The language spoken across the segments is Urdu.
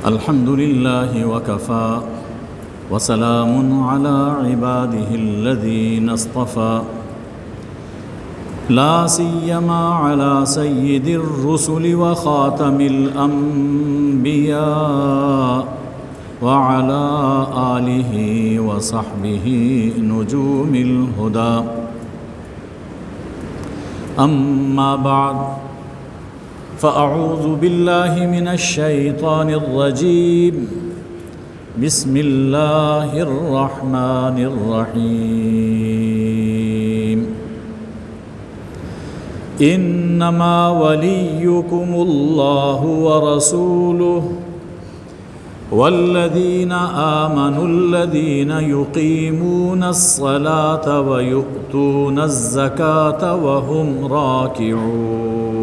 الحمد لله وكفى وسلام على عباده الذين اصطفى لا سيما على سيد الرسل وخاتم الأنبياء وعلى آله وصحبه نجوم الهدى. أما بعد فأعوذ بالله من الشيطان الرجيم. بسم الله الرحمن الرحيم. إنما وليكم الله ورسوله والذين آمنوا الذين يقيمون الصلاة ويؤتون الزكاة وهم راكعون.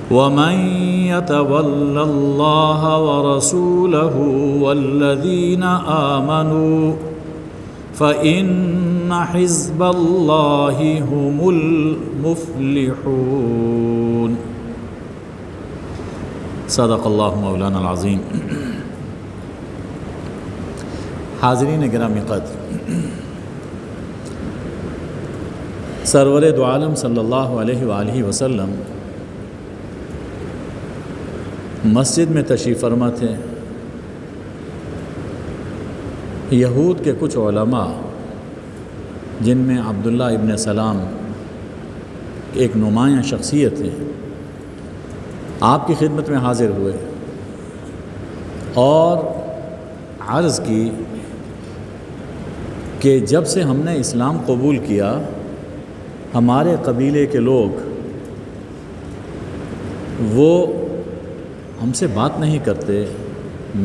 ومن يتول الله ورسوله والذين آمنوا فإن حزب الله هم المفلحون. صدق اللہ مولانا العظیم. حاضرین گرامی قدر، سرور دو عالم صلی اللہ علیہ وآلہ وسلم مسجد میں تشریف فرما تھے. یہود کے کچھ علماء جن میں عبداللہ ابن سلام ایک نمایاں شخصیت ہے، آپ کی خدمت میں حاضر ہوئے اور عرض کی کہ جب سے ہم نے اسلام قبول کیا ہمارے قبیلے کے لوگ وہ ہم سے بات نہیں کرتے،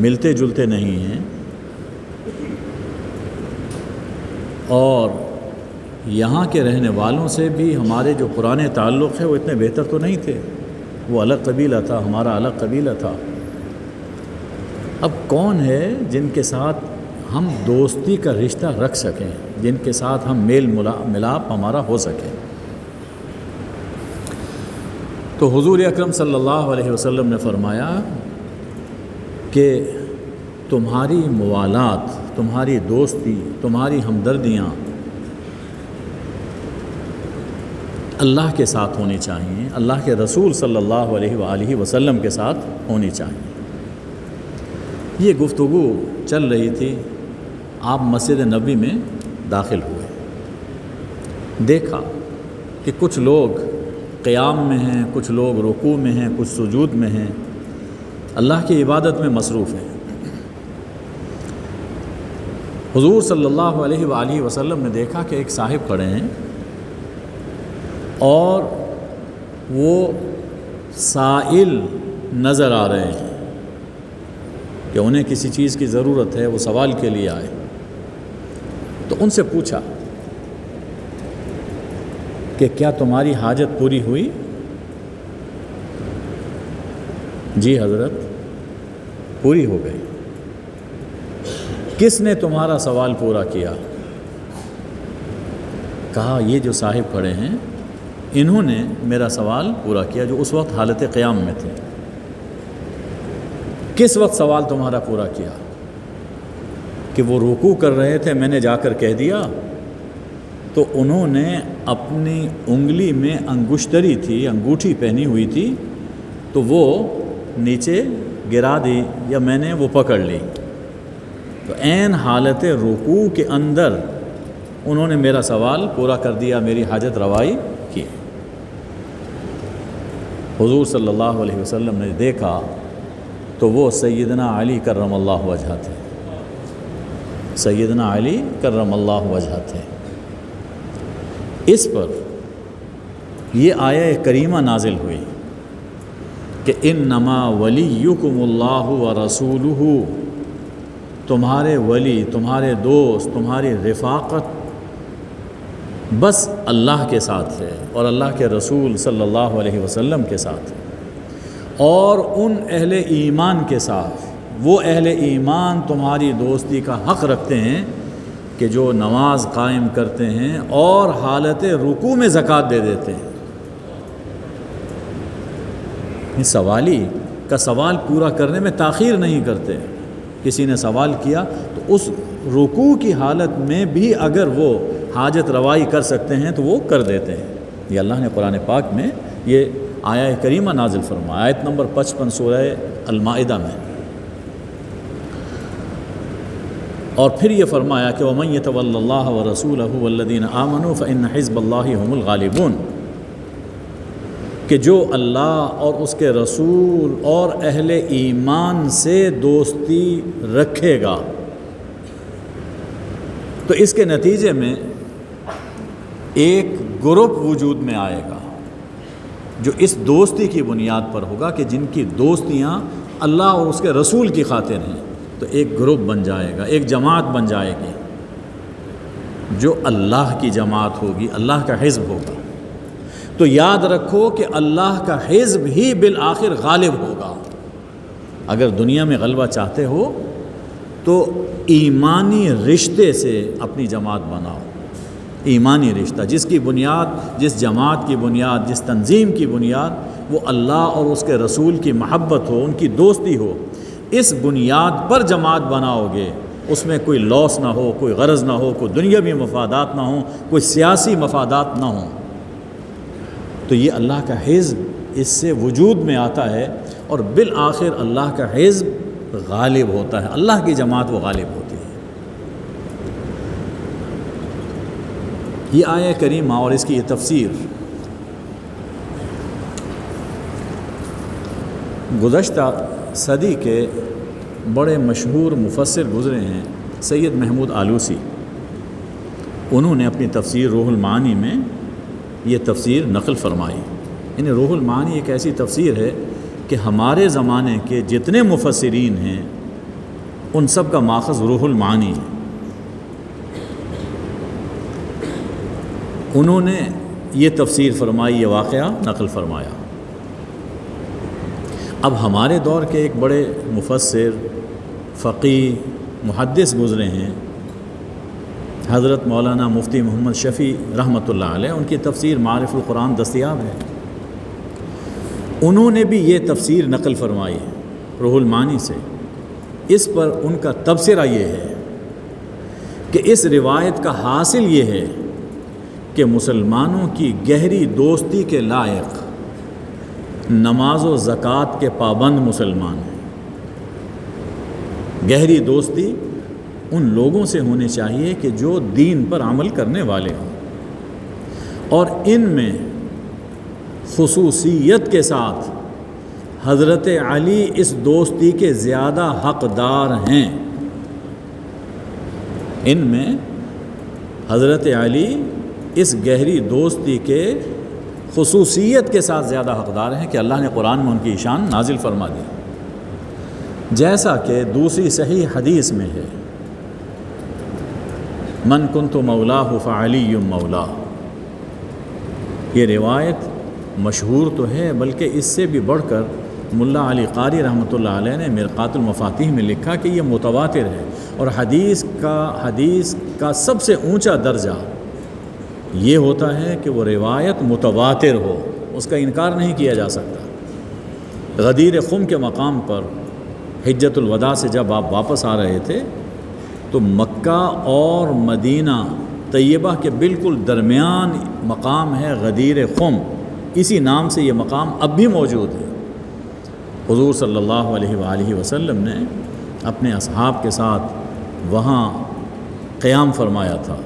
ملتے جلتے نہیں ہیں، اور یہاں کے رہنے والوں سے بھی ہمارے جو پرانے تعلق ہیں وہ اتنے بہتر تو نہیں تھے. وہ الگ قبیلہ تھا، ہمارا الگ قبیلہ تھا. اب کون ہے جن کے ساتھ ہم دوستی کا رشتہ رکھ سکیں، جن کے ساتھ ہم میل ملاپ ہمارا ہو سکے؟ تو حضور اکرم صلی اللہ علیہ وسلم نے فرمایا کہ تمہاری موالات، تمہاری دوستی، تمہاری ہمدردیاں اللہ کے ساتھ ہونی چاہیے، اللہ کے رسول صلی اللہ علیہ وآلہ وسلم کے ساتھ ہونی چاہیے. یہ گفتگو چل رہی تھی. آپ مسجد نبوی میں داخل ہوئے، دیکھا کہ کچھ لوگ قیام میں ہیں، کچھ لوگ رکوع میں ہیں، کچھ سجود میں ہیں، اللہ کی عبادت میں مصروف ہیں. حضور صلی اللہ علیہ وآلہ وسلم نے دیکھا کہ ایک صاحب کھڑے ہیں اور وہ سائل نظر آ رہے ہیں کہ انہیں کسی چیز کی ضرورت ہے، وہ سوال کے لیے آئے. تو ان سے پوچھا کہ کیا تمہاری حاجت پوری ہوئی؟ جی حضرت، پوری ہو گئی. کس نے تمہارا سوال پورا کیا؟ کہا یہ جو صاحب کھڑے ہیں انہوں نے میرا سوال پورا کیا، جو اس وقت حالت قیام میں تھے. کس وقت سوال تمہارا پورا کیا؟ کہ وہ رکوع کر رہے تھے، میں نے جا کر کہہ دیا تو انہوں نے اپنی انگلی میں انگشتری تھی، انگوٹھی پہنی ہوئی تھی، تو وہ نیچے گرا دی یا میں نے وہ پکڑ لی. تو عین حالت رکوع کے اندر انہوں نے میرا سوال پورا کر دیا، میری حاجت روائی کی. حضور صلی اللہ علیہ وسلم نے دیکھا تو وہ سیدنا علی کرم اللہ وجہ تھے. سیدنا علی کرم اللہ وجہ تھے. اس پر یہ آیہ کریمہ نازل ہوئی کہ انما ولیکم اللہ ورسولہ، تمہارے ولی، تمہارے دوست، تمہاری رفاقت بس اللہ کے ساتھ ہے اور اللہ کے رسول صلی اللہ علیہ وسلم کے ساتھ ہے، اور ان اہل ایمان کے ساتھ. وہ اہل ایمان تمہاری دوستی کا حق رکھتے ہیں کہ جو نماز قائم کرتے ہیں اور حالت رکوع میں زکوٰۃ دے دیتے ہیں. سوالی کا سوال پورا کرنے میں تاخیر نہیں کرتے. کسی نے سوال کیا تو اس رکوع کی حالت میں بھی اگر وہ حاجت روائی کر سکتے ہیں تو وہ کر دیتے ہیں. یہ اللہ نے قرآن پاک میں یہ آیہ کریمہ نازل فرمایا، آیت نمبر 55 سورہ المائدہ میں. اور پھر یہ فرمایا کہ وَمَن يَتَوَلَّ اللَّهَ وَرَسُولَهُ وَالَّذِينَ آمَنُوا فَإِنَّ حِزْبَ اللَّهِ هُمُ الْغَالِبُونَ، کہ جو اللہ اور اس کے رسول اور اہل ایمان سے دوستی رکھے گا تو اس کے نتیجے میں ایک گروپ وجود میں آئے گا جو اس دوستی کی بنیاد پر ہوگا کہ جن کی دوستیاں اللہ اور اس کے رسول کی خاطر ہیں. تو ایک گروپ بن جائے گا، ایک جماعت بن جائے گی جو اللہ کی جماعت ہوگی، اللہ کا حزب ہوگا. تو یاد رکھو کہ اللہ کا حزب ہی بالآخر غالب ہوگا. اگر دنیا میں غلبہ چاہتے ہو تو ایمانی رشتے سے اپنی جماعت بناؤ. ایمانی رشتہ جس کی بنیاد، جس جماعت کی بنیاد، جس تنظیم کی بنیاد وہ اللہ اور اس کے رسول کی محبت ہو، ان کی دوستی ہو، اس بنیاد پر جماعت بناؤ گے. اس میں کوئی لاس نہ ہو، کوئی غرض نہ ہو، کوئی دنیاوی مفادات نہ ہوں، کوئی سیاسی مفادات نہ ہوں. تو یہ اللہ کا حزب اس سے وجود میں آتا ہے اور بالآخر اللہ کا حزب غالب ہوتا ہے، اللہ کی جماعت وہ غالب ہوتی ہے. یہ آیہ کریمہ اور اس کی یہ تفسیر گزشتہ صدی کے بڑے مشہور مفسر گزرے ہیں، سید محمود آلوسی. انہوں نے اپنی تفسیر روح المعانی میں یہ تفسیر نقل فرمائی. یعنی روح المعانی ایک ایسی تفسیر ہے کہ ہمارے زمانے کے جتنے مفسرین ہیں ان سب کا ماخذ روح المعانی ہے. انہوں نے یہ تفسیر فرمائی، یہ واقعہ نقل فرمایا. اب ہمارے دور کے ایک بڑے مفسر، فقیہ، محدث گزرے ہیں، حضرت مولانا مفتی محمد شفیع رحمۃ اللہ علیہ. ان کی تفسیر معارف القرآن دستیاب ہے. انہوں نے بھی یہ تفسیر نقل فرمائی روح المعانی سے. اس پر ان کا تبصرہ یہ ہے کہ اس روایت کا حاصل یہ ہے کہ مسلمانوں کی گہری دوستی کے لائق نماز و زکوٰۃ کے پابند مسلمان ہیں. گہری دوستی ان لوگوں سے ہونی چاہیے کہ جو دین پر عمل کرنے والے ہوں، اور ان میں خصوصیت کے ساتھ حضرت علی اس دوستی کے زیادہ حقدار ہیں. ان میں حضرت علی اس گہری دوستی کے خصوصیت کے ساتھ زیادہ حقدار ہیں کہ اللہ نے قرآن میں ان کی شان نازل فرما دی. جیسا کہ دوسری صحیح حدیث میں ہے، من کنت مولاہ فعلی مولا. یہ روایت مشہور تو ہے، بلکہ اس سے بھی بڑھ کر ملا علی قاری رحمۃ اللہ علیہ نے مرقات المفاتیح میں لکھا کہ یہ متواتر ہے. اور حدیث کا سب سے اونچا درجہ یہ ہوتا ہے کہ وہ روایت متواتر ہو، اس کا انکار نہیں کیا جا سکتا. غدیر خم کے مقام پر حجۃ الوداع سے جب آپ واپس آ رہے تھے تو مکہ اور مدینہ طیبہ کے بالکل درمیان مقام ہے غدیر خم. اسی نام سے یہ مقام اب بھی موجود ہے. حضور صلی اللہ علیہ وآلہ وسلم نے اپنے اصحاب کے ساتھ وہاں قیام فرمایا تھا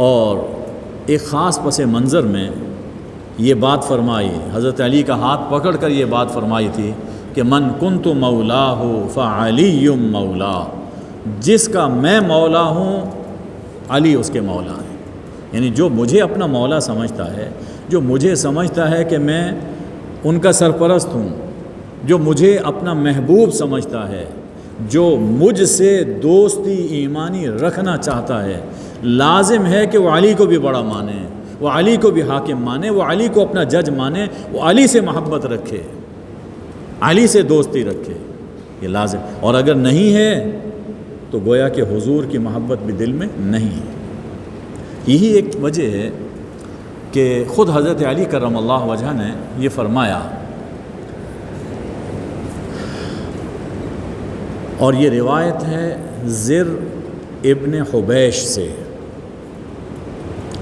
اور ایک خاص پس منظر میں یہ بات فرمائی، حضرت علی کا ہاتھ پکڑ کر یہ بات فرمائی تھی کہ من کنت مولاہ فعلی مولا. جس کا میں مولا ہوں علی اس کے مولا ہے. یعنی جو مجھے اپنا مولا سمجھتا ہے، جو مجھے سمجھتا ہے کہ میں ان کا سرپرست ہوں، جو مجھے اپنا محبوب سمجھتا ہے، جو مجھ سے دوستی ایمانی رکھنا چاہتا ہے، لازم ہے کہ وہ علی کو بھی بڑا مانے، وہ علی کو بھی حاکم مانے، وہ علی کو اپنا جج مانے، وہ علی سے محبت رکھے، علی سے دوستی رکھے. یہ لازم. اور اگر نہیں ہے تو گویا کہ حضور کی محبت بھی دل میں نہیں ہے. یہی ایک وجہ ہے کہ خود حضرت علی کرم اللہ وجہ نے یہ فرمایا اور یہ روایت ہے زر ابن حبیش سے،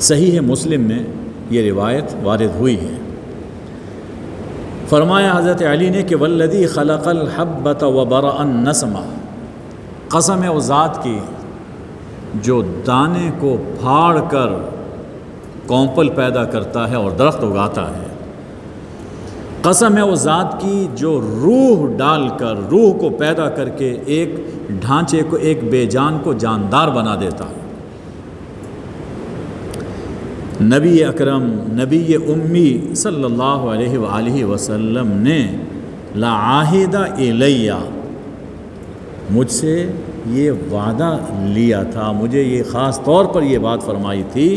صحیح مسلم میں یہ روایت وارد ہوئی ہے۔ فرمایا حضرت علی نے کہ والذی خلق الحبۃ وبرأ النسمہ، قسم ہے اس ذات کی جو دانے کو پھاڑ کر کونپل پیدا کرتا ہے اور درخت اگاتا ہے، قسم ہے اس ذات کی جو روح ڈال کر، روح کو پیدا کر کے ایک ڈھانچے کو، ایک بے جان کو جاندار بنا دیتا ہے۔ نبی اکرم، نبی امی صلی اللہ علیہ وآلہ وسلم نے لعاہد الیہ، مجھ سے یہ وعدہ لیا تھا، مجھے یہ خاص طور پر یہ بات فرمائی تھی،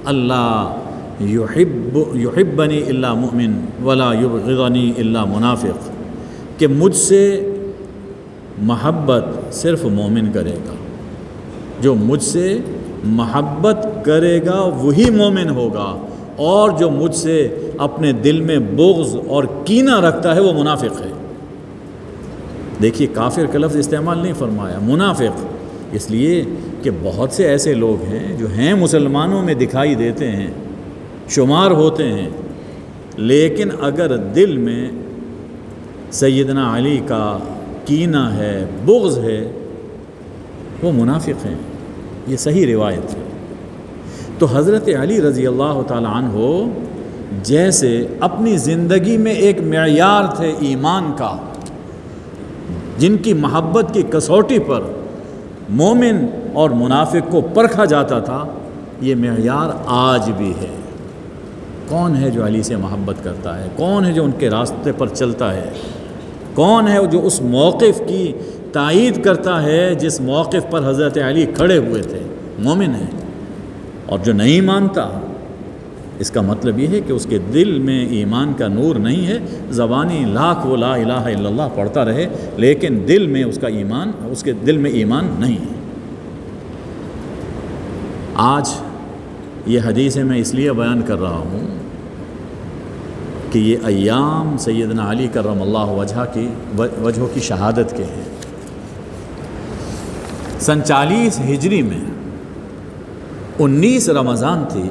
اللہ یحبنی الا مؤمن ولا یبغضنی الا منافق، کہ مجھ سے محبت صرف مومن کرے گا، جو مجھ سے محبت کرے گا وہی مومن ہوگا، اور جو مجھ سے اپنے دل میں بغض اور کینہ رکھتا ہے وہ منافق ہے۔ دیکھیے کافر کا لفظ استعمال نہیں فرمایا، منافق، اس لیے کہ بہت سے ایسے لوگ ہیں جو ہیں مسلمانوں میں دکھائی دیتے ہیں، شمار ہوتے ہیں، لیکن اگر دل میں سیدنا علی کا کینہ ہے، بغض ہے، وہ منافق ہیں۔ یہ صحیح روایت ہے۔ تو حضرت علی رضی اللہ تعالی عنہ جیسے اپنی زندگی میں ایک معیار تھے ایمان کا، جن کی محبت کی کسوٹی پر مومن اور منافق کو پرکھا جاتا تھا، یہ معیار آج بھی ہے۔ کون ہے جو علی سے محبت کرتا ہے؟ کون ہے جو ان کے راستے پر چلتا ہے؟ کون ہے جو اس موقف کی تائید کرتا ہے جس موقف پر حضرت علی کھڑے ہوئے تھے؟ مومن ہے۔ اور جو نہیں مانتا، اس کا مطلب یہ ہے کہ اس کے دل میں ایمان کا نور نہیں ہے، زبانی لاکھ وہ لا الہ الا اللہ پڑھتا رہے، لیکن دل میں اس کا ایمان، اس کے دل میں ایمان نہیں ہے۔ آج یہ حدیث میں اس لیے بیان کر رہا ہوں کہ یہ ایام سیدنا علی کرم اللہ وجہہ کی شہادت کے ہیں۔ سن 40 ہجری میں 19 رمضان تھی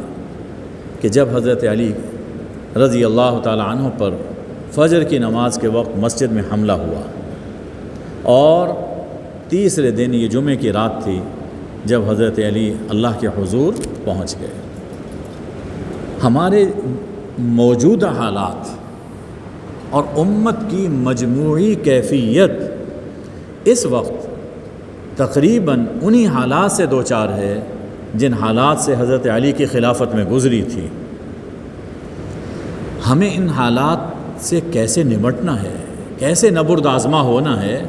کہ جب حضرت علی رضی اللہ تعالی عنہ پر فجر کی نماز کے وقت مسجد میں حملہ ہوا، اور تیسرے دن یہ جمعے کی رات تھی جب حضرت علی اللہ کے حضور پہنچ گئے۔ ہمارے موجودہ حالات اور امت کی مجموعی کیفیت اس وقت تقریباً انہی حالات سے دوچار ہے جن حالات سے حضرت علی کی خلافت میں گزری تھی۔ ہمیں ان حالات سے کیسے نمٹنا ہے، کیسے نبرد آزما ہونا ہے؟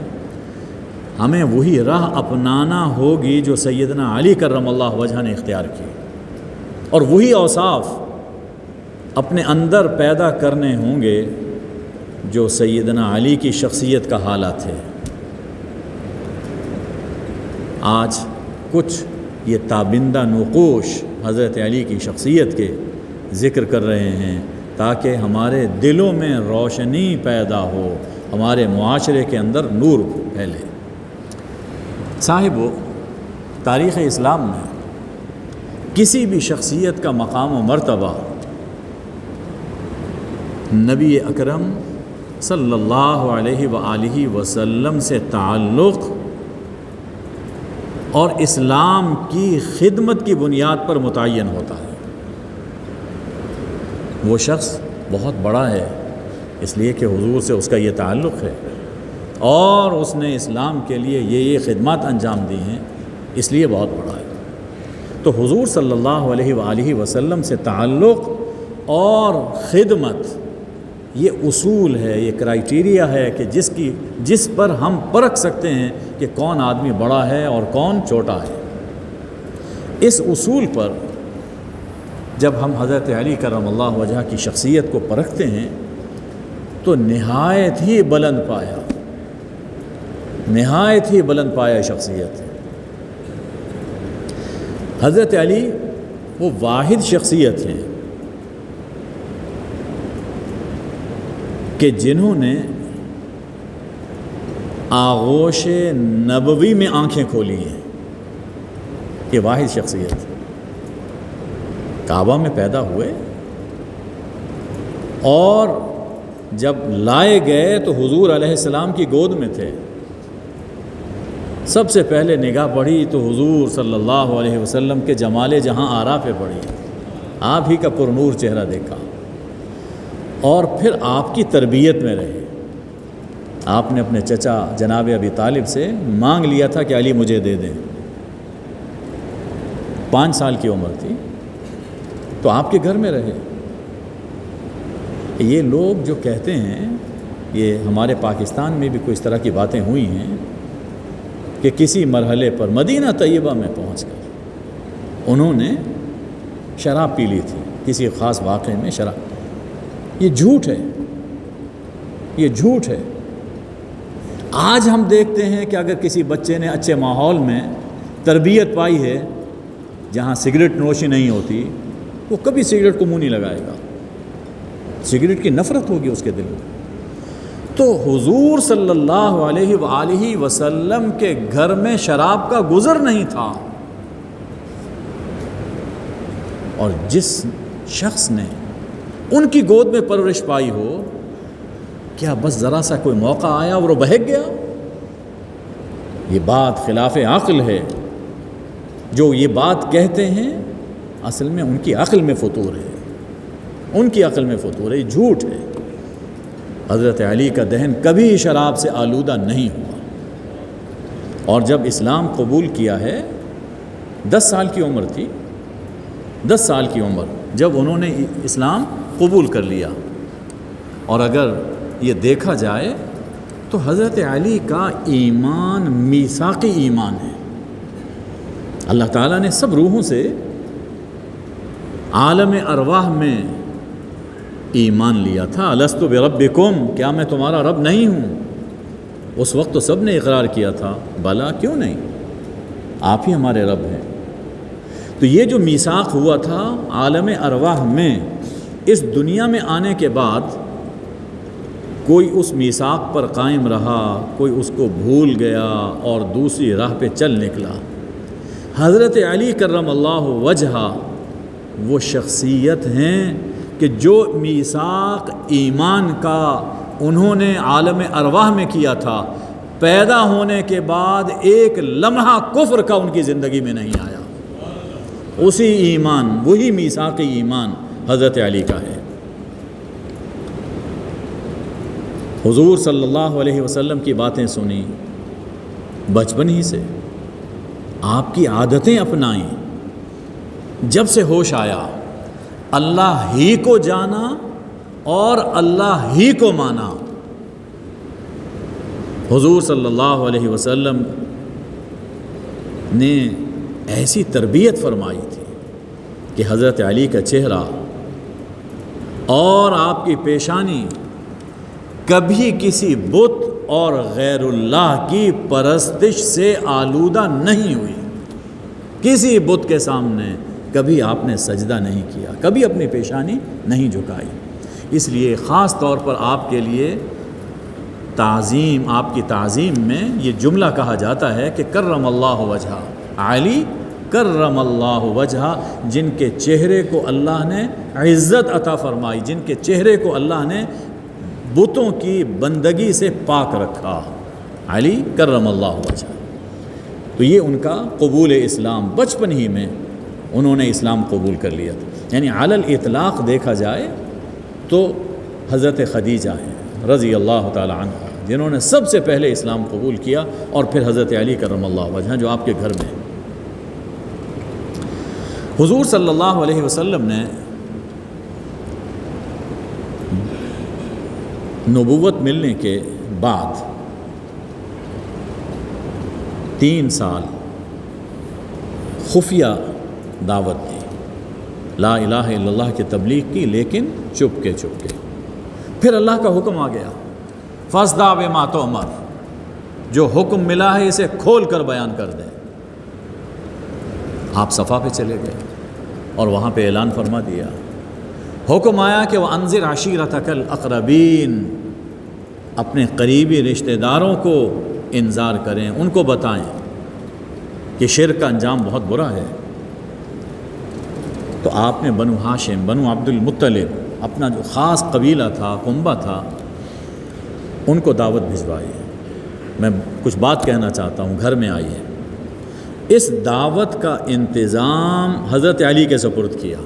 ہمیں وہی راہ اپنانا ہوگی جو سیدنا علی کرم اللہ وجہہ نے اختیار کی، اور وہی اوصاف اپنے اندر پیدا کرنے ہوں گے جو سیدنا علی کی شخصیت کا حالات ہے۔ آج کچھ یہ تابندہ نقوش حضرت علی کی شخصیت کے ذکر کر رہے ہیں تاکہ ہمارے دلوں میں روشنی پیدا ہو، ہمارے معاشرے کے اندر نور پھیلے۔ صاحبو، تاریخ اسلام میں کسی بھی شخصیت کا مقام و مرتبہ نبی اکرم صلی اللہ علیہ وآلہ وسلم سے تعلق اور اسلام کی خدمت کی بنیاد پر متعین ہوتا ہے۔ وہ شخص بہت بڑا ہے اس لیے کہ حضور سے اس کا یہ تعلق ہے، اور اس نے اسلام کے لیے یہ خدمات انجام دی ہیں، اس لیے بہت بڑا ہے۔ تو حضور صلی اللہ علیہ وآلہ وسلم سے تعلق اور خدمت یہ اصول ہے، یہ کرائیٹیریا ہے کہ جس پر ہم پرکھ سکتے ہیں کہ کون آدمی بڑا ہے اور کون چھوٹا ہے۔ اس اصول پر جب ہم حضرت علی کرم اللہ وجہہ کی شخصیت کو پرکھتے ہیں تو نہایت ہی بلند پایا، نہایت ہی بلند پایا شخصیت ہے۔ حضرت علی وہ واحد شخصیت ہیں کہ جنہوں نے آغوش نبوی میں آنکھیں کھولی ہیں. یہ واحد شخصیت کعبہ میں پیدا ہوئے اور جب لائے گئے تو حضور علیہ السلام کی گود میں تھے. سب سے پہلے نگاہ پڑی تو حضور صلی اللہ علیہ وسلم کے جمال جہاں آرا پہ پڑی. آپ ہی کا پرنور چہرہ دیکھا اور پھر آپ کی تربیت میں رہے. آپ نے اپنے چچا جناب ابی طالب سے مانگ لیا تھا کہ علی مجھے دے دیں. 5 سال کی عمر تھی تو آپ کے گھر میں رہے. یہ لوگ جو کہتے ہیں، یہ ہمارے پاکستان میں بھی کوئی اس طرح کی باتیں ہوئی ہیں کہ کسی مرحلے پر مدینہ طیبہ میں پہنچ کر انہوں نے شراب پی لی تھی کسی خاص واقعے میں شراب. یہ جھوٹ ہے، یہ جھوٹ ہے. آج ہم دیکھتے ہیں کہ اگر کسی بچے نے اچھے ماحول میں تربیت پائی ہے جہاں سگریٹ نوشی نہیں ہوتی، وہ کبھی سگریٹ کو منہ نہیں لگائے گا. سگریٹ کی نفرت ہوگی اس کے دل میں. تو حضور صلی اللہ علیہ وآلہ وسلم کے گھر میں شراب کا گزر نہیں تھا. اور جس شخص نے ان کی گود میں پرورش پائی ہو، کیا بس ذرا سا کوئی موقع آیا اور وہ بہک گیا؟ یہ بات خلاف عقل ہے. جو یہ بات کہتے ہیں اصل میں ان کی عقل میں فطور ہے، ان کی عقل میں فطور ہے. یہ جھوٹ ہے. حضرت علی کا دہن کبھی شراب سے آلودہ نہیں ہوا. اور جب اسلام قبول کیا ہے 10 سال کی عمر تھی، 10 سال کی عمر جب انہوں نے اسلام قبول کر لیا. اور اگر یہ دیکھا جائے تو حضرت علی کا ایمان میثاقی ایمان ہے. اللہ تعالیٰ نے سب روحوں سے عالم ارواح میں ایمان لیا تھا. الست بربکم، کیا میں تمہارا رب نہیں ہوں؟ اس وقت تو سب نے اقرار کیا تھا، بلا کیوں نہیں، آپ ہی ہمارے رب ہیں. تو یہ جو میثاق ہوا تھا عالم ارواح میں، اس دنیا میں آنے کے بعد کوئی اس میثاق پر قائم رہا، کوئی اس کو بھول گیا اور دوسری راہ پہ چل نکلا. حضرت علی کرم اللہ وجہہ وہ شخصیت ہیں کہ جو میثاق ایمان کا انہوں نے عالم ارواح میں کیا تھا، پیدا ہونے کے بعد ایک لمحہ کفر کا ان کی زندگی میں نہیں آیا. اسی ایمان، وہی میثاق ایمان حضرت علی کا ہے. حضور صلی اللہ علیہ وسلم کی باتیں سنی بچپن ہی سے، آپ کی عادتیں اپنائیں. جب سے ہوش آیا اللہ ہی کو جانا اور اللہ ہی کو مانا. حضور صلی اللہ علیہ وسلم نے ایسی تربیت فرمائی تھی کہ حضرت علی کا چہرہ اور آپ کی پیشانی کبھی کسی بت اور غیر اللہ کی پرستش سے آلودہ نہیں ہوئی. کسی بت کے سامنے کبھی آپ نے سجدہ نہیں کیا، کبھی اپنی پیشانی نہیں جھکائی. اس لیے خاص طور پر آپ کے لیے تعظیم، آپ کی تعظیم میں یہ جملہ کہا جاتا ہے کہ کرم اللہ وجہہ، علی کرم اللہ وجہہ، جن کے چہرے کو اللہ نے عزت عطا فرمائی، جن کے چہرے کو اللہ نے بتوں کی بندگی سے پاک رکھا. علی کرم اللہ وجہہ. تو یہ ان کا قبول اسلام، بچپن ہی میں انہوں نے اسلام قبول کر لیا تھا. یعنی علی الاطلاق دیکھا جائے تو حضرت خدیجہ ہیں رضی اللہ تعالی عنہ، جنہوں نے سب سے پہلے اسلام قبول کیا، اور پھر حضرت علی کرم اللہ وجہہ جو آپ کے گھر میں. حضور صلی اللہ علیہ وسلم نے نبوت ملنے کے بعد 3 سال خفیہ دعوت دی، لا الہ الا اللہ کی تبلیغ کی، لیکن چپکے چپکے. پھر اللہ کا حکم آ گیا، فاصدع بما تؤمر، جو حکم ملا ہے اسے کھول کر بیان کر دیں. آپ صفا پہ چلے گئے اور وہاں پہ اعلان فرما دیا. حکم آیا کہ وَأَنذِرْ عَشِيرَتَكَ الْأَقْرَبِينَ، اپنے قریبی رشتہ داروں کو انذار کریں، ان کو بتائیں کہ شرک کا انجام بہت برا ہے۔ تو آپ نے بنو ہاشم، بنو عبد المطلب، اپنا جو خاص قبیلہ تھا، کنبہ تھا، ان کو دعوت بھجوائی۔ میں کچھ بات کہنا چاہتا ہوں، گھر میں آئیے۔ اس دعوت کا انتظام حضرت علی کے سپرد کیا۔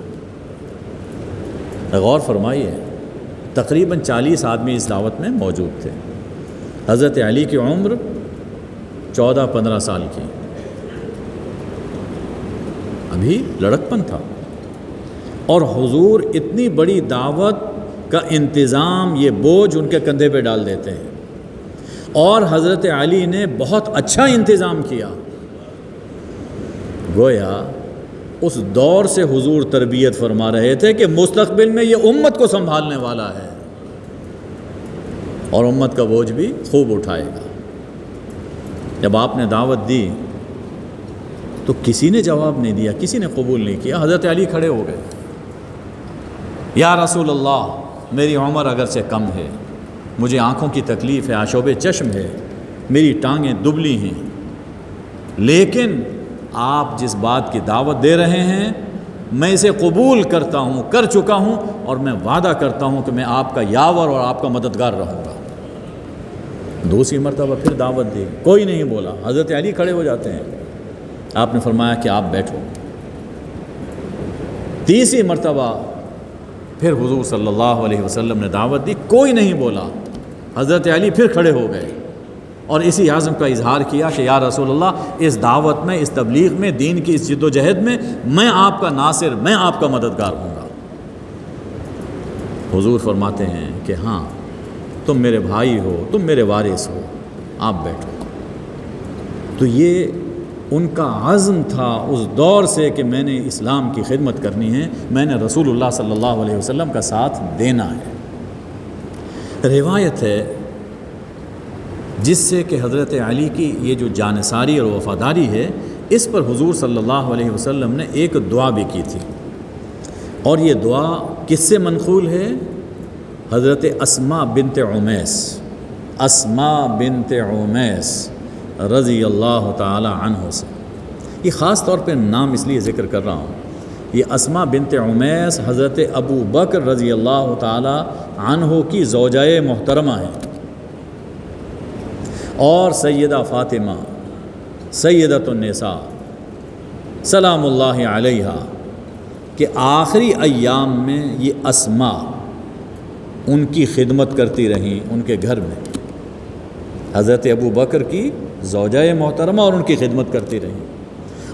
غور فرمائیے، تقریباً 40 آدمی اس دعوت میں موجود تھے۔ حضرت علی کی عمر 14-15 سال کی، ابھی لڑکپن تھا، اور حضور اتنی بڑی دعوت کا انتظام، یہ بوجھ ان کے کندھے پہ ڈال دیتے ہیں، اور حضرت علی نے بہت اچھا انتظام کیا۔ گویا اس دور سے حضور تربیت فرما رہے تھے کہ مستقبل میں یہ امت کو سنبھالنے والا ہے اور امت کا بوجھ بھی خوب اٹھائے گا۔ جب آپ نے دعوت دی تو کسی نے جواب نہیں دیا، کسی نے قبول نہیں کیا۔ حضرت علی کھڑے ہو گئے، یا رسول اللہ، میری عمر اگرچہ کم ہے، مجھے آنکھوں کی تکلیف ہے، آشوب چشم ہے، میری ٹانگیں دبلی ہیں، لیکن آپ جس بات کی دعوت دے رہے ہیں میں اسے قبول کرتا ہوں، کر چکا ہوں، اور میں وعدہ کرتا ہوں کہ میں آپ کا یاور اور آپ کا مددگار رہوں گا۔ دوسری مرتبہ پھر دعوت دی، کوئی نہیں بولا۔ حضرت علی کھڑے ہو جاتے ہیں، آپ نے فرمایا کہ آپ بیٹھو۔ تیسری مرتبہ پھر حضور صلی اللہ علیہ وسلم نے دعوت دی، کوئی نہیں بولا۔ حضرت علی پھر کھڑے ہو گئے اور اسی عزم کا اظہار کیا کہ یا رسول اللہ، اس دعوت میں، اس تبلیغ میں، دین کی اس جد و جہد میں آپ کا ناصر، میں آپ کا مددگار ہوں گا۔ حضور فرماتے ہیں کہ ہاں، تم میرے بھائی ہو، تم میرے وارث ہو، آپ بیٹھو۔ تو یہ ان کا عزم تھا اس دور سے کہ میں نے اسلام کی خدمت کرنی ہے، میں نے رسول اللہ صلی اللہ علیہ وسلم کا ساتھ دینا ہے۔ روایت ہے جس سے کہ حضرت علی کی یہ جو جانثاری اور وفاداری ہے، اس پر حضور صلی اللہ علیہ وسلم نے ایک دعا بھی کی تھی، اور یہ دعا کس سے منقول ہے؟ حضرت اسماء بنت عمیس، اسماء بنت عمیس رضی اللہ تعالی عنہ سے۔ یہ خاص طور پہ نام اس لیے ذکر کر رہا ہوں، یہ اسماء بنت عمیس حضرت ابو بکر رضی اللہ تعالی عنہ کی زوجہ محترمہ ہیں، اور سیدہ فاطمہ سیدۃ النساء سلام اللہ علیہا کہ آخری ایام میں یہ اسماء ان کی خدمت کرتی رہیں ان کے گھر میں، حضرت ابو بکر کی زوجہ محترمہ، اور ان کی خدمت کرتی رہیں۔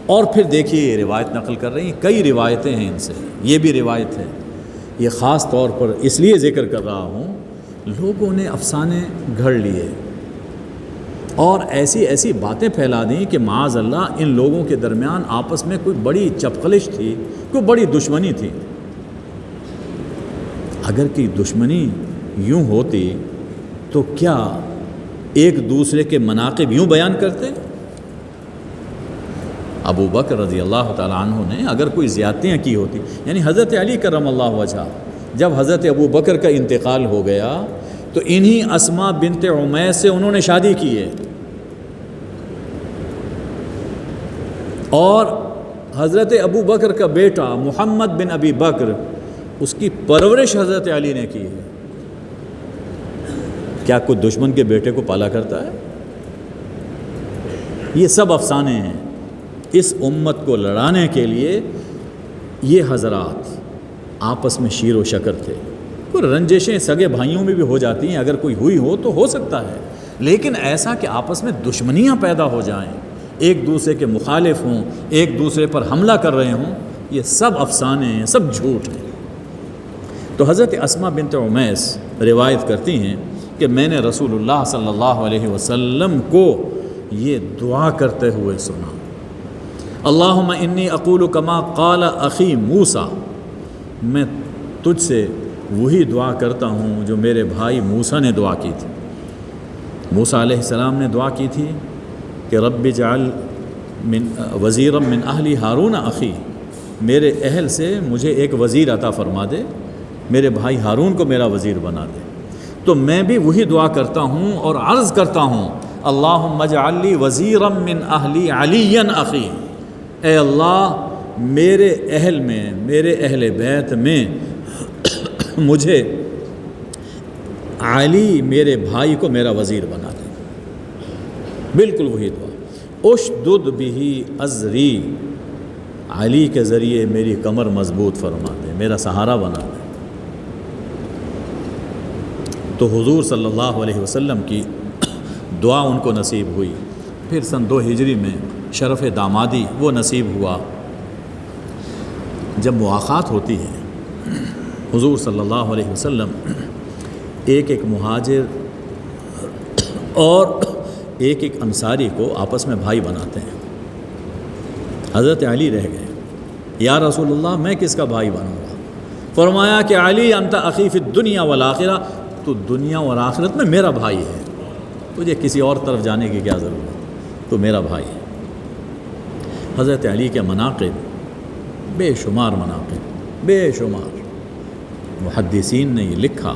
اور پھر دیکھیے یہ روایت نقل کر رہی ہیں، کئی روایتیں ہیں ان سے، یہ بھی روایت ہے، یہ خاص طور پر اس لیے ذکر کر رہا ہوں، لوگوں نے افسانے گھڑ لیے اور ایسی باتیں پھیلا دیں کہ معاذ اللہ ان لوگوں کے درمیان آپس میں کوئی بڑی چپقلش تھی، کوئی بڑی دشمنی تھی۔ اگر کہ دشمنی یوں ہوتی تو کیا ایک دوسرے کے مناقب یوں بیان کرتے؟ ابو بکر رضی اللہ تعالیٰ عنہ نے اگر کوئی زیادتیاں کی ہوتی، یعنی حضرت علی کرم اللہ وجہہ جب حضرت ابو بکر کا انتقال ہو گیا تو انہی اسماء بنت عمیس سے انہوں نے شادی کی ہے، اور حضرت ابو بکر کا بیٹا محمد بن ابی بکر، اس کی پرورش حضرت علی نے کی ہے۔ کیا کوئی دشمن کے بیٹے کو پالا کرتا ہے؟ یہ سب افسانے ہیں۔ اس امت کو لڑانے کے لیے یہ حضرات آپس میں شیر و شکر تھے۔ کوئی رنجشیں سگے بھائیوں میں بھی ہو جاتی ہیں، اگر کوئی ہوئی ہو تو ہو سکتا ہے، لیکن ایسا کہ آپس میں دشمنیاں پیدا ہو جائیں، ایک دوسرے کے مخالف ہوں، ایک دوسرے پر حملہ کر رہے ہوں، یہ سب افسانے ہیں، سب جھوٹ ہیں۔ تو حضرت اسماء بنت عمیس روایت کرتی ہیں کہ میں نے رسول اللہ صلی اللہ علیہ وسلم کو یہ دعا کرتے ہوئے سنا، اللہم انی اقول کما قال اخی موسیٰ، میں تجھ سے وہی دعا کرتا ہوں جو میرے بھائی موسیٰ نے دعا کی تھی۔ موسیٰ علیہ السلام نے دعا کی تھی کہ رب اجعل من وزیرا من اہلی ہارون اخی، میرے اہل سے مجھے ایک وزیر عطا فرما دے، میرے بھائی ہارون کو میرا وزیر بنا دے۔ تو میں بھی وہی دعا کرتا ہوں اور عرض کرتا ہوں اللہم اجعل لی وزیرا من اہلی علی اخی، اے اللہ میرے اہل میں، میرے اہل بیت میں مجھے علی میرے بھائی کو میرا وزیر بنا دے۔ بالکل وہی دعا، اشدد بہ ازری، علی کے ذریعے میری کمر مضبوط فرما دے، میرا سہارا بنا دے۔ تو حضور صلی اللہ علیہ وسلم کی دعا ان کو نصیب ہوئی۔ پھر سن 2 ہجری میں شرف دامادی وہ نصیب ہوا۔ جب مواخات ہوتی ہے حضور صلی اللہ علیہ وسلم ایک ایک مہاجر اور ایک ایک انصاری کو آپس میں بھائی بناتے ہیں۔ حضرت علی رہ گئے، یا رسول اللہ میں کس کا بھائی بنوں گا؟ فرمایا کہ علی انت اخی فی الدنیا والآخرہ، تو دنیا اور آخرت میں میرا بھائی ہے، تجھے کسی اور طرف جانے کی کیا ضرورت، تو میرا بھائی ہے۔ حضرت علی کے مناقب بے شمار مناقب، بے شمار۔ محدثین نے یہ لکھا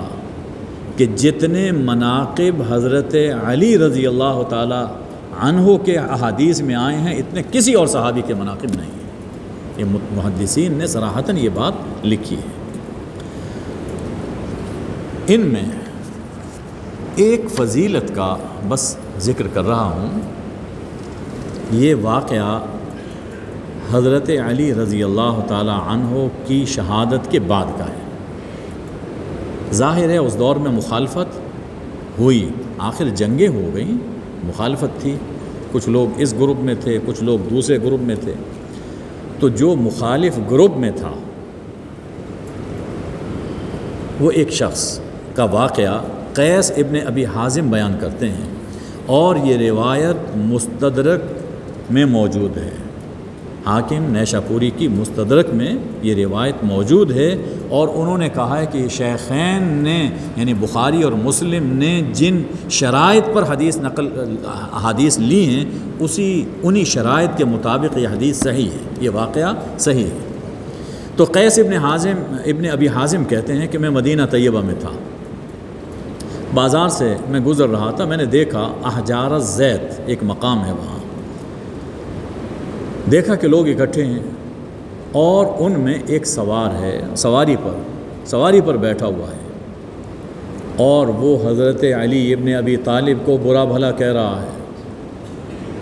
کہ جتنے مناقب حضرت علی رضی اللہ تعالی عنہ کے احادیث میں آئے ہیں اتنے کسی اور صحابی کے مناقب نہیں ہیں۔ یہ محدثین نے صراحتاً یہ بات لکھی ہے۔ ان میں ایک فضیلت کا بس ذکر کر رہا ہوں۔ یہ واقعہ حضرت علی رضی اللہ تعالی عنہ کی شہادت کے بعد کا ہے۔ ظاہر ہے اس دور میں مخالفت ہوئی، آخر جنگیں ہو گئیں، مخالفت تھی، کچھ لوگ اس گروپ میں تھے، کچھ لوگ دوسرے گروپ میں تھے۔ تو جو مخالف گروپ میں تھا وہ ایک شخص کا واقعہ قیس ابن ابی حازم بیان کرتے ہیں، اور یہ روایت مستدرک میں موجود ہے۔ حاکم نیشاپوری کی مستدرک میں یہ روایت موجود ہے، اور انہوں نے کہا ہے کہ شیخین نے یعنی بخاری اور مسلم نے جن شرائط پر حدیث لی ہیں انہی شرائط کے مطابق یہ حدیث صحیح ہے، یہ واقعہ صحیح ہے۔ تو قیس ابن ابی حازم کہتے ہیں کہ میں مدینہ طیبہ میں تھا، بازار سے میں گزر رہا تھا، میں نے دیکھا احجار الزیت ایک مقام ہے، وہاں دیکھا کہ لوگ اکٹھے ہیں، اور ان میں ایک سوار ہے، سواری پر بیٹھا ہوا ہے، اور وہ حضرت علی ابن ابی طالب کو برا بھلا کہہ رہا ہے۔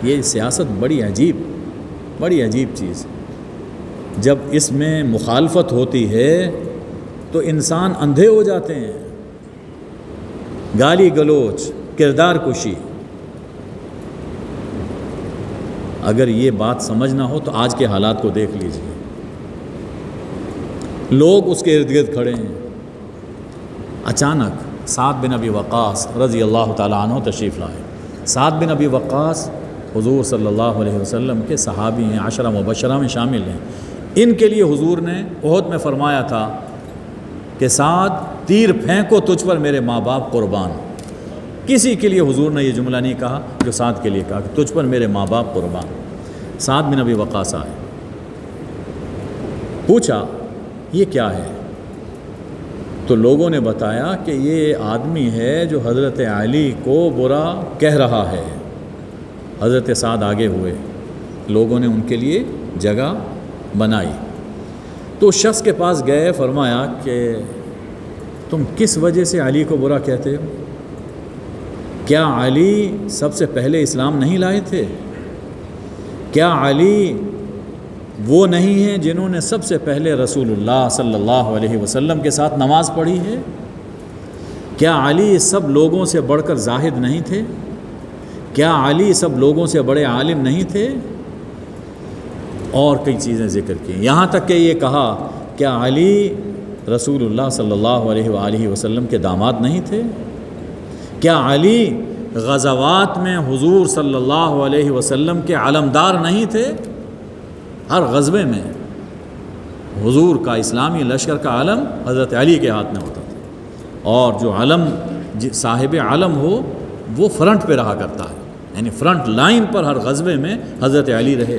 یہ سیاست بڑی عجیب چیز ہے۔ جب اس میں مخالفت ہوتی ہے تو انسان اندھے ہو جاتے ہیں، گالی گلوچ، کردار کشی۔ اگر یہ بات سمجھنا ہو تو آج کے حالات کو دیکھ لیجیے، لوگ اس کے ارد گرد کھڑے ہیں۔ اچانک سعد بن ابی وقاص رضی اللہ تعالیٰ عنہ تشریف لائے۔ سعد بن ابی وقاص حضور صلی اللہ علیہ وسلم کے صحابی ہیں، 10 مبشرہ میں شامل ہیں۔ ان کے لیے حضور نے احد میں فرمایا تھا کہ سعد تیر پھینکو تجھ پر میرے ماں باپ قربان۔ کسی کے لیے حضور نے یہ جملہ نہیں کہا جو سعد کے لیے کہا کہ تجھ پر میرے ماں باپ قربان۔ سعد بن ابی وقاص آئے، پوچھا یہ کیا ہے؟ تو لوگوں نے بتایا کہ یہ آدمی ہے جو حضرت علی کو برا کہہ رہا ہے۔ حضرت سعد آگے ہوئے، لوگوں نے ان کے لیے جگہ بنائی۔ تو اس شخص کے پاس گئے، فرمایا کہ تم کس وجہ سے علی کو برا کہتے ہو؟ کیا علی سب سے پہلے اسلام نہیں لائے تھے؟ کیا علی وہ نہیں ہیں جنہوں نے سب سے پہلے رسول اللہ صلی اللہ علیہ وسلم کے ساتھ نماز پڑھی ہے؟ کیا علی سب لوگوں سے بڑھ کر زاہد نہیں تھے؟ کیا علی سب لوگوں سے بڑے عالم نہیں تھے؟ اور کئی چیزیں ذکر کی، یہاں تک کہ یہ کہا کیا علی رسول اللہ صلی اللہ علیہ وآلہ وسلم کے داماد نہیں تھے؟ کیا علی غزوات میں حضور صلی اللہ علیہ وسلم کے علمدار نہیں تھے؟ ہر غزوے میں حضور کا اسلامی لشکر کا علم حضرت علی کے ہاتھ میں ہوتا تھا، اور جو علم صاحب علم ہو وہ فرنٹ پہ رہا کرتا ہے، یعنی فرنٹ لائن پر ہر غزوے میں حضرت علی رہے۔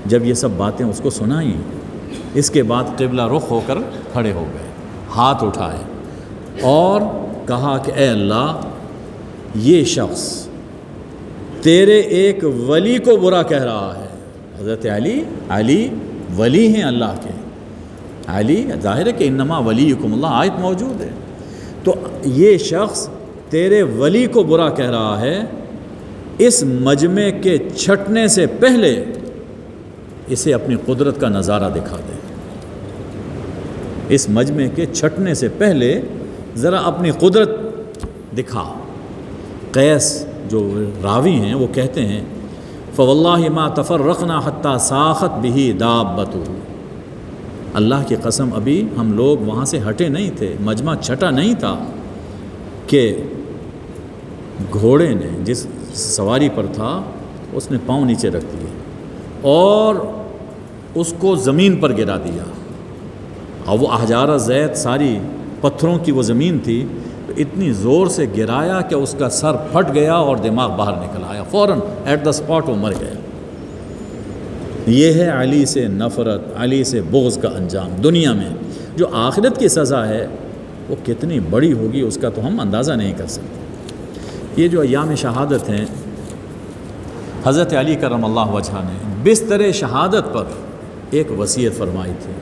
جب یہ سب باتیں اس کو سنائیں، اس کے بعد قبلہ رخ ہو کر کھڑے ہو گئے، ہاتھ اٹھائے اور کہا کہ اے اللہ، یہ شخص تیرے ایک ولی کو برا کہہ رہا ہے. حضرت علی ولی ہیں اللہ کے. علی ظاہر ہے کہ انما ولیکم اللہ آیت موجود ہے. تو یہ شخص تیرے ولی کو برا کہہ رہا ہے. اس مجمع کے چھٹنے سے پہلے اسے اپنی قدرت کا نظارہ دکھا دے. اس مجمع کے چھٹنے سے پہلے ذرا اپنی قدرت دکھا. قیس جو راوی ہیں وہ کہتے ہیں فواللہ ما تفرقنا حتی ساخت بہ دابتہ. اللہ کی قسم ابھی ہم لوگ وہاں سے ہٹے نہیں تھے, مجمع چھٹا نہیں تھا کہ گھوڑے نے جس سواری پر تھا اس نے پاؤں نیچے رکھ دیے اور اس کو زمین پر گرا دیا. اور وہ احجار زیت ساری پتھروں کی وہ زمین تھی, اتنی زور سے گرایا کہ اس کا سر پھٹ گیا اور دماغ باہر نکل آیا. فوراً ایٹ دا اسپاٹ وہ مر گیا. یہ ہے علی سے نفرت, علی سے بغض کا انجام. دنیا میں جو آخرت کی سزا ہے وہ کتنی بڑی ہوگی اس کا تو ہم اندازہ نہیں کر سکتے. یہ جو ایام شہادت ہیں, حضرت علی کرم اللہ وجہہ نے بستر شہادت پر ایک وصیت فرمائی تھی.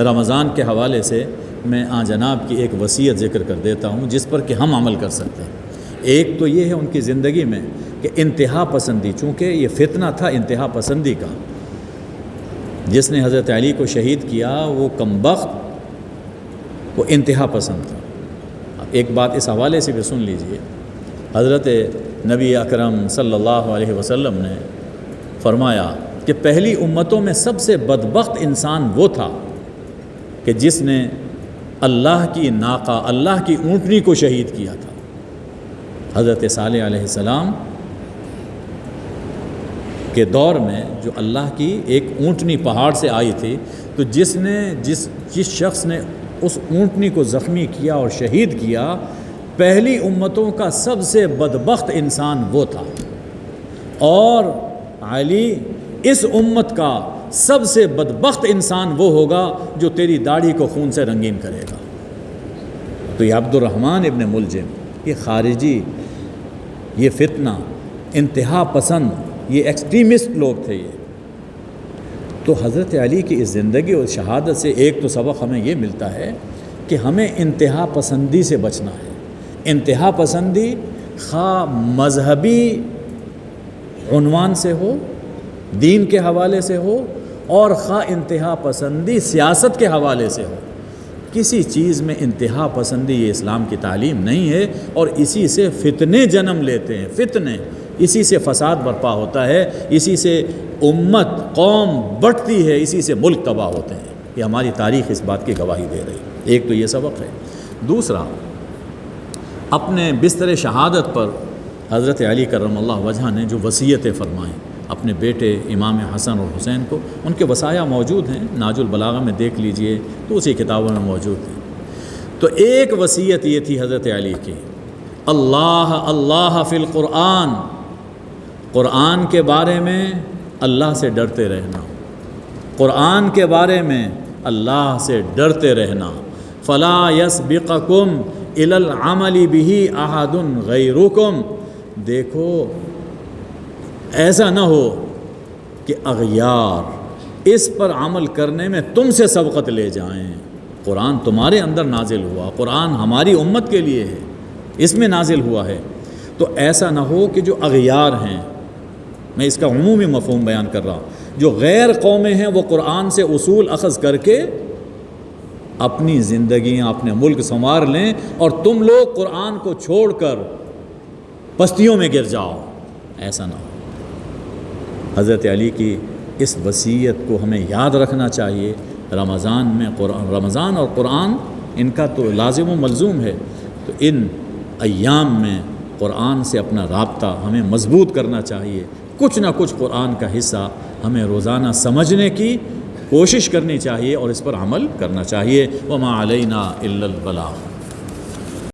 رمضان کے حوالے سے میں جناب کی ایک وصیت ذکر کر دیتا ہوں جس پر کہ ہم عمل کر سکتے ہیں. ایک تو یہ ہے ان کی زندگی میں کہ انتہا پسندی, چونکہ یہ فتنہ تھا انتہا پسندی کا. جس نے حضرت علی کو شہید کیا وہ کمبخت, وہ انتہا پسند تھا. ایک بات اس حوالے سے بھی سن لیجئے. حضرت نبی اکرم صلی اللہ علیہ وسلم نے فرمایا کہ پہلی امتوں میں سب سے بدبخت انسان وہ تھا کہ جس نے اللہ کی ناقہ, اللہ کی اونٹنی کو شہید کیا تھا. حضرت صالح علیہ السلام کے دور میں جو اللہ کی ایک اونٹنی پہاڑ سے آئی تھی, تو جس شخص نے اس اونٹنی کو زخمی کیا اور شہید کیا, پہلی امتوں کا سب سے بدبخت انسان وہ تھا. اور علی اس امت کا سب سے بدبخت انسان وہ ہوگا جو تیری داڑھی کو خون سے رنگین کرے گا. تو یہ عبد الرحمن ابن ملجم, یہ خارجی, یہ فتنہ, انتہا پسند, یہ ایکسٹریمسٹ لوگ تھے یہ. تو حضرت علی کی اس زندگی اور شہادت سے ایک تو سبق ہمیں یہ ملتا ہے کہ ہمیں انتہا پسندی سے بچنا ہے. انتہا پسندی خواہ مذہبی عنوان سے ہو, دین کے حوالے سے ہو, اور خواہ انتہا پسندی سیاست کے حوالے سے ہو. کسی چیز میں انتہا پسندی یہ اسلام کی تعلیم نہیں ہے, اور اسی سے فتنے جنم لیتے ہیں. فتنے, اسی سے فساد برپا ہوتا ہے, اسی سے امت قوم بٹتی ہے, اسی سے ملک تباہ ہوتے ہیں. یہ ہماری تاریخ اس بات کی گواہی دے رہی. ایک تو یہ سبق ہے. دوسرا, اپنے بستر شہادت پر حضرت علی کرم اللہ وجہہ نے جو وصیتیں فرمائیں اپنے بیٹے امام حسن اور حسین کو, ان کے وصایا موجود ہیں, ناج البلاغہ میں دیکھ لیجئے تو اسی کتابوں میں موجود ہیں. تو ایک وصیت یہ تھی حضرت علی کی, اللہ فی القرآن, قرآن کے بارے میں اللہ سے ڈرتے رہنا, قرآن کے بارے میں اللہ سے ڈرتے رہنا. فلا یسبقکم الی العمل بہ احد غیرکم. دیکھو ایسا نہ ہو کہ اغیار اس پر عمل کرنے میں تم سے سبقت لے جائیں. قرآن تمہارے اندر نازل ہوا, قرآن ہماری امت کے لیے ہے, اس میں نازل ہوا ہے. تو ایسا نہ ہو کہ جو اغیار ہیں, میں اس کا عمومی مفہوم بیان کر رہا ہوں, جو غیر قومیں ہیں وہ قرآن سے اصول اخذ کر کے اپنی زندگیاں, اپنے ملک سنوار لیں, اور تم لوگ قرآن کو چھوڑ کر پستیوں میں گر جاؤ. ایسا نہ ہو. حضرت علی کی اس وصیت کو ہمیں یاد رکھنا چاہیے. رمضان میں رمضان اور قرآن ان کا تو لازم و ملزوم ہے, تو ان ایام میں قرآن سے اپنا رابطہ ہمیں مضبوط کرنا چاہیے. کچھ نہ کچھ قرآن کا حصہ ہمیں روزانہ سمجھنے کی کوشش کرنی چاہیے اور اس پر عمل کرنا چاہیے. وما علینا الا البلاغ.